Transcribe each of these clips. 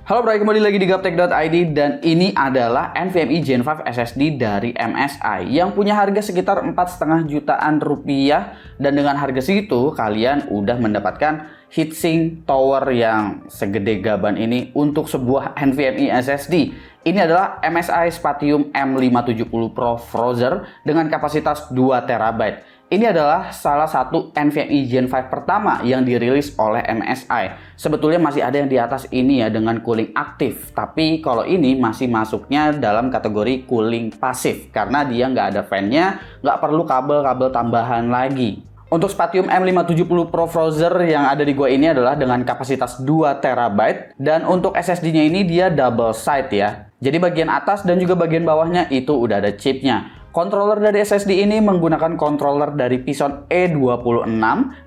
Halo bro, kembali lagi di Gaptek.id dan ini adalah NVMe Gen 5 SSD dari MSI yang punya harga sekitar 4,5 jutaan rupiah, dan dengan harga segitu kalian udah mendapatkan heatsink tower yang segede gaban ini untuk sebuah NVMe SSD. Ini adalah MSI Spatium M570 Pro Frozr dengan kapasitas 2 TB. Ini adalah salah satu NVMe Gen 5 pertama yang dirilis oleh MSI. Sebetulnya masih ada yang di atas ini ya dengan cooling aktif, tapi kalau ini masih masuknya dalam kategori cooling pasif karena dia nggak ada fan-nya, nggak perlu kabel-kabel tambahan lagi. Untuk Spatium M570 Pro Frozr yang ada di gua ini adalah dengan kapasitas 2 TB, dan untuk SSD-nya ini dia double side ya. Jadi bagian atas dan juga bagian bawahnya itu udah ada chipnya. Controller dari SSD ini menggunakan controller dari Phison E26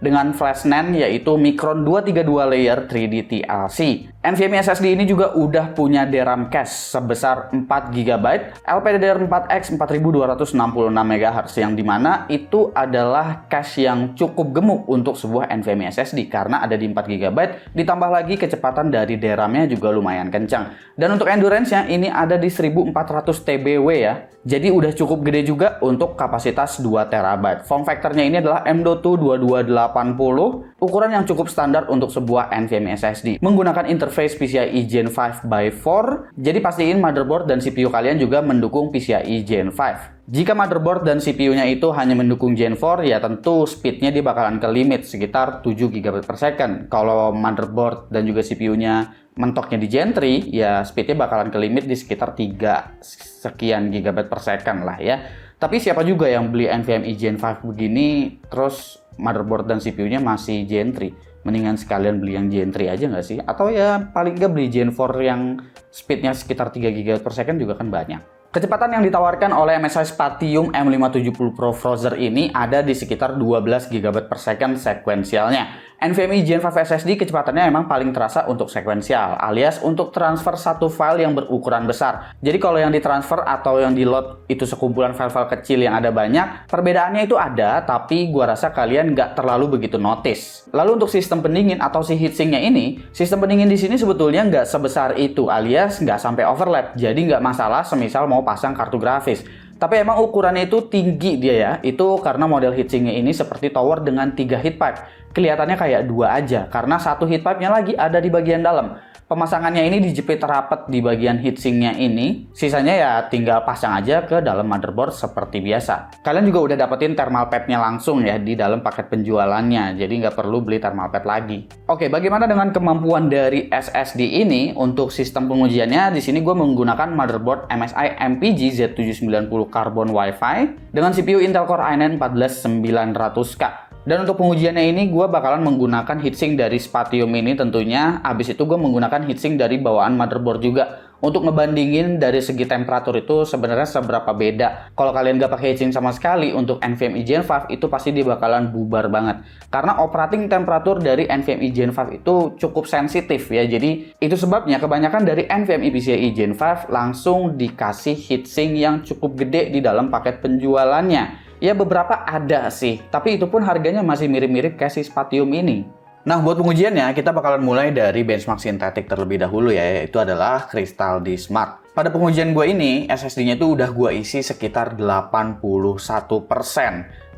dengan flash NAND yaitu Micron 232 layer 3D TLC. NVMe SSD ini juga udah punya DRAM cache sebesar 4 GB, LPDDR4X 4266 MHz, yang dimana itu adalah cache yang cukup gemuk untuk sebuah NVMe SSD karena ada di 4 GB, ditambah lagi kecepatan dari DRAM-nya juga lumayan kencang. Dan untuk endurance-nya ini ada di 1400 TBW ya. Jadi udah cukup gede juga untuk kapasitas 2 TB. Form factor-nya ini adalah M.2 2280, ukuran yang cukup standar untuk sebuah NVMe SSD. Menggunakan interface PCIe Gen 5x4, jadi pastiin motherboard dan CPU kalian juga mendukung PCIe Gen 5. Jika motherboard dan CPU-nya itu hanya mendukung Gen 4, ya tentu speed-nya dia bakalan ke limit sekitar 7 GB per second. Kalau motherboard dan juga CPU-nya mentoknya di Gen 3, ya speed-nya bakalan ke limit di sekitar 3 sekian GB per second lah ya. Tapi siapa juga yang beli NVMe Gen 5 begini, terus motherboard dan CPU-nya masih Gen 3? Mendingan sekalian beli yang Gen 3 aja nggak sih? Atau ya paling nggak beli Gen 4 yang speed-nya sekitar 3 GB per second juga kan banyak. Kecepatan yang ditawarkan oleh MSI Spatium M570 Pro Frozr ini ada di sekitar 12 GB per second sekuensialnya. NVMe Gen 5 SSD kecepatannya emang paling terasa untuk sekuensial, alias untuk transfer satu file yang berukuran besar. Jadi kalau yang ditransfer atau yang di load itu sekumpulan file-file kecil yang ada banyak, perbedaannya itu ada, tapi gua rasa kalian nggak terlalu begitu notice. Lalu untuk sistem pendingin atau si heatsinknya ini, sistem pendingin di sini sebetulnya nggak sebesar itu, alias nggak sampai overlap. Jadi nggak masalah semisal mau pasang kartu grafis. Tapi emang ukurannya itu tinggi dia ya, itu karena model heatsinknya ini seperti tower dengan 3 heat pipe. Kelihatannya kayak 2 aja, karena satu heat pipe-nya lagi ada di bagian dalam. Pemasangannya ini dijepit rapat di bagian heatsinknya ini, sisanya ya tinggal pasang aja ke dalam motherboard seperti biasa. Kalian juga udah dapetin thermal pad-nya langsung ya di dalam paket penjualannya, jadi nggak perlu beli thermal pad lagi. Oke, bagaimana dengan kemampuan dari SSD ini? Untuk sistem pengujiannya, di sini gue menggunakan motherboard MSI MPG Z790 Carbon Wi-Fi dengan CPU Intel Core i9 14900K. Dan untuk pengujiannya ini gue bakalan menggunakan heatsink dari Spatium ini tentunya. Habis itu gue menggunakan heatsink dari bawaan motherboard juga. Untuk ngebandingin dari segi temperatur itu sebenarnya seberapa beda. Kalau kalian gak pakai heatsink sama sekali untuk NVMe Gen 5 itu pasti dia bakalan bubar banget. Karena operating temperatur dari NVMe Gen 5 itu cukup sensitif ya. Jadi itu sebabnya kebanyakan dari NVMe PCIe Gen 5 langsung dikasih heatsink yang cukup gede di dalam paket penjualannya. Ya beberapa ada sih, tapi itu pun harganya masih mirip-mirip kayak si Spatium ini. Nah, buat pengujiannya kita bakalan mulai dari benchmark sintetik terlebih dahulu ya, yaitu adalah Crystal D Smart. Pada pengujian gue ini, SSD-nya tuh udah gue isi sekitar 81%.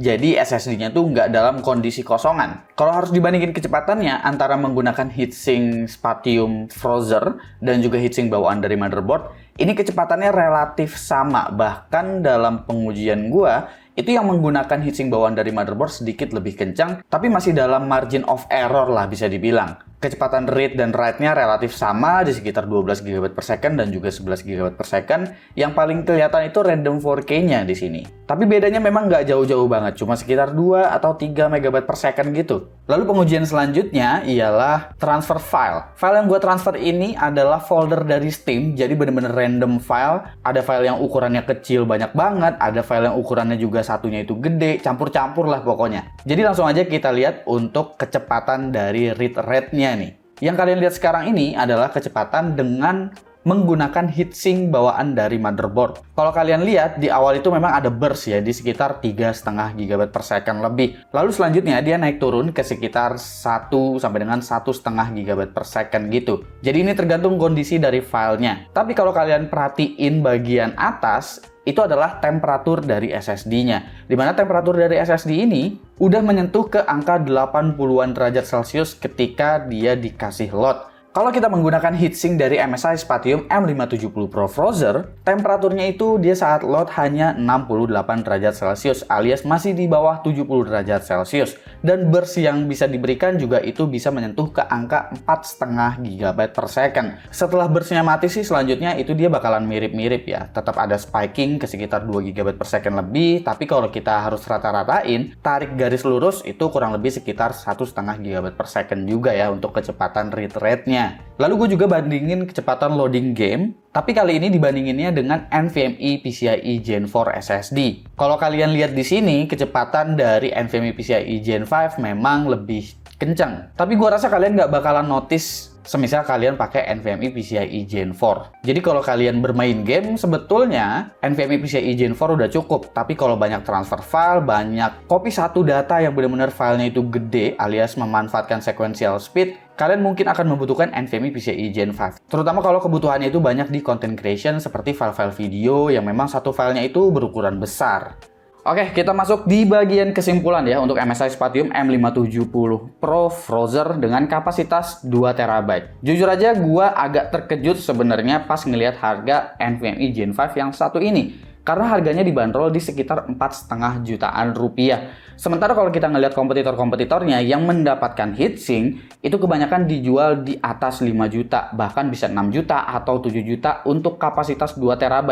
Jadi SSD-nya tuh nggak dalam kondisi kosongan. Kalau harus dibandingin kecepatannya antara menggunakan heatsink Spatium Frozr dan juga heatsink bawaan dari motherboard, ini kecepatannya relatif sama. Bahkan dalam pengujian gue, itu yang menggunakan heatsink bawaan dari motherboard sedikit lebih kencang, tapi masih dalam margin of error lah bisa dibilang. Kecepatan read dan write-nya relatif sama di sekitar 12 GB per second dan juga 11 GB per second. Yang paling kelihatan itu random 4K-nya di sini. Tapi bedanya memang nggak jauh-jauh banget, cuma sekitar 2 atau 3 MB per second gitu. Lalu pengujian selanjutnya ialah transfer file. File yang gue transfer ini adalah folder dari Steam, jadi bener-bener random file. Ada file yang ukurannya kecil banyak banget, ada file yang ukurannya juga satunya itu gede, campur-campur lah pokoknya. Jadi langsung aja kita lihat untuk kecepatan dari read rate-nya nih. Yang kalian lihat sekarang ini adalah kecepatan dengan menggunakan heatsink bawaan dari motherboard. Kalau kalian lihat, di awal itu memang ada burst ya, di sekitar 3,5 GB per second lebih. Lalu selanjutnya dia naik turun ke sekitar 1 sampai dengan 1,5 GB per second gitu. Jadi ini tergantung kondisi dari filenya. Tapi kalau kalian perhatiin bagian atas, itu adalah temperatur dari SSD-nya. Dimana temperatur dari SSD ini udah menyentuh ke angka 80-an derajat Celcius ketika dia dikasih load. Kalau kita menggunakan heatsink dari MSI Spatium M570 Pro Frozr, temperaturnya itu dia saat load hanya 68 derajat Celcius alias masih di bawah 70 derajat Celcius. Dan burst yang bisa diberikan juga itu bisa menyentuh ke angka 4,5 GB per second. Setelah burstnya mati sih selanjutnya itu dia bakalan mirip-mirip ya. Tetap ada spiking ke sekitar 2 GB per second lebih, tapi kalau kita harus rata-ratain, tarik garis lurus itu kurang lebih sekitar 1,5 GB per second juga ya untuk kecepatan read rate-nya. Lalu gue juga bandingin kecepatan loading game, tapi kali ini dibandinginnya dengan NVMe PCIe Gen 4 SSD. Kalau kalian lihat di sini, kecepatan dari NVMe PCIe Gen 5 memang lebih kencang. Tapi gue rasa kalian nggak bakalan notice semisal kalian pakai NVMe PCIe Gen 4. Jadi kalau kalian bermain game, sebetulnya NVMe PCIe Gen 4 udah cukup. Tapi kalau banyak transfer file, banyak copy satu data yang benar-benar filenya itu gede, alias memanfaatkan sequential speed, kalian mungkin akan membutuhkan NVMe PCIe Gen 5. Terutama kalau kebutuhannya itu banyak di content creation seperti file-file video yang memang satu filenya itu berukuran besar. Oke, kita masuk di bagian kesimpulan ya untuk MSI Spatium M570 Pro Frozr dengan kapasitas 2 TB. Jujur aja gua agak terkejut sebenarnya pas ngelihat harga NVMe Gen 5 yang satu ini. Karena harganya dibanderol di sekitar 4,5 jutaan rupiah. Sementara kalau kita ngelihat kompetitor-kompetitornya yang mendapatkan heatsink, itu kebanyakan dijual di atas 5 juta, bahkan bisa 6 juta atau 7 juta untuk kapasitas 2 TB.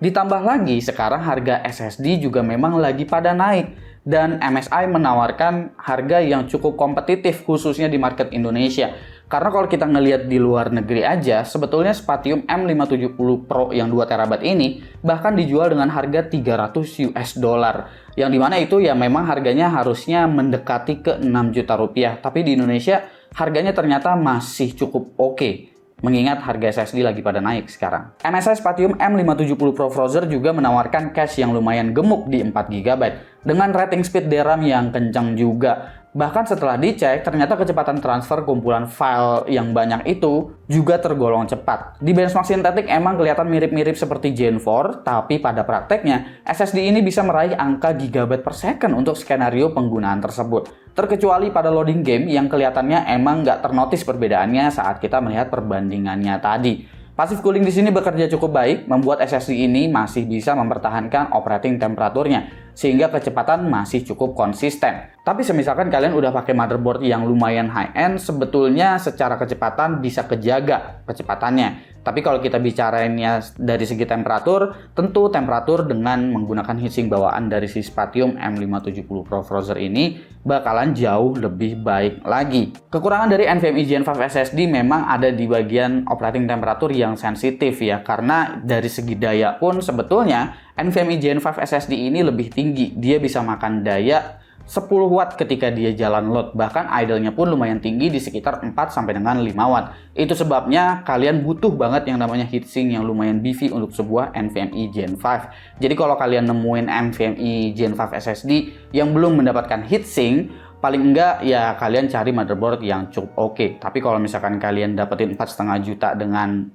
Ditambah lagi, sekarang harga SSD juga memang lagi pada naik. Dan MSI menawarkan harga yang cukup kompetitif khususnya di market Indonesia. Karena kalau kita ngelihat di luar negeri aja, sebetulnya Spatium M570 Pro yang 2 TB ini bahkan dijual dengan harga 300 US dollar. Yang dimana itu ya memang harganya harusnya mendekati ke 6 juta rupiah. Tapi di Indonesia harganya ternyata masih cukup oke. Mengingat harga SSD lagi pada naik sekarang. MSI Spatium M570 Pro Frozr juga menawarkan cache yang lumayan gemuk di 4 GB dengan rating speed DRAM yang kencang juga. Bahkan setelah dicek, ternyata kecepatan transfer kumpulan file yang banyak itu juga tergolong cepat. Di benchmark sintetik emang kelihatan mirip-mirip seperti Gen 4, tapi pada prakteknya SSD ini bisa meraih angka gigabyte per second untuk skenario penggunaan tersebut. Terkecuali pada loading game yang kelihatannya emang nggak ternotis perbedaannya saat kita melihat perbandingannya tadi. Passive cooling di sini bekerja cukup baik, membuat SSD ini masih bisa mempertahankan operating temperaturnya, sehingga kecepatan masih cukup konsisten. Tapi semisalkan kalian udah pakai motherboard yang lumayan high-end, sebetulnya secara kecepatan bisa kejaga kecepatannya. Tapi kalau kita bicarainnya dari segi temperatur, tentu temperatur dengan menggunakan heatsink bawaan dari si Spatium M570 Pro Frozr ini bakalan jauh lebih baik lagi. Kekurangan dari NVMe Gen 5 SSD memang ada di bagian operating temperatur yang sensitif ya, karena dari segi daya pun sebetulnya NVMe Gen 5 SSD ini lebih tinggi. Dia bisa makan daya 10 watt ketika dia jalan load, bahkan idle-nya pun lumayan tinggi di sekitar 4 sampai dengan 5 watt. Itu sebabnya kalian butuh banget yang namanya heatsink yang lumayan beefy untuk sebuah NVMe Gen 5. Jadi kalau kalian nemuin NVMe Gen 5 SSD yang belum mendapatkan heatsink, paling enggak ya kalian cari motherboard yang cukup oke. Tapi kalau misalkan kalian dapetin 4,5 juta dengan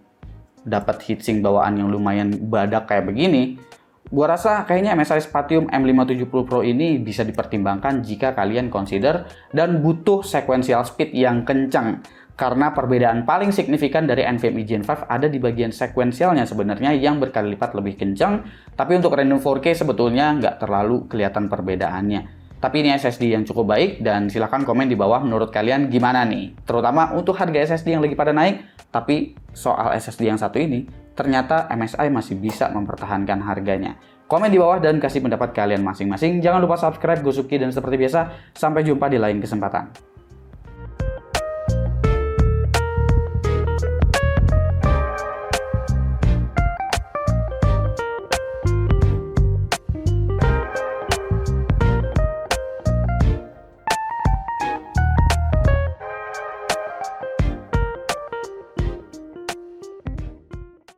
dapat heatsink bawaan yang lumayan badak kayak begini, gua rasa kayaknya MSI Spatium M570 Pro ini bisa dipertimbangkan jika kalian consider dan butuh sequential speed yang kencang. Karena perbedaan paling signifikan dari NVMe Gen 5 ada di bagian sequentialnya sebenarnya yang berkali lipat lebih kencang. Tapi untuk random 4K sebetulnya nggak terlalu kelihatan perbedaannya. Tapi ini SSD yang cukup baik dan silahkan komen di bawah menurut kalian gimana nih. Terutama untuk harga SSD yang lagi pada naik, tapi soal SSD yang satu ini, ternyata MSI masih bisa mempertahankan harganya. Komen di bawah dan kasih pendapat kalian masing-masing. Jangan lupa subscribe, Gosuki, dan seperti biasa, sampai jumpa di lain kesempatan.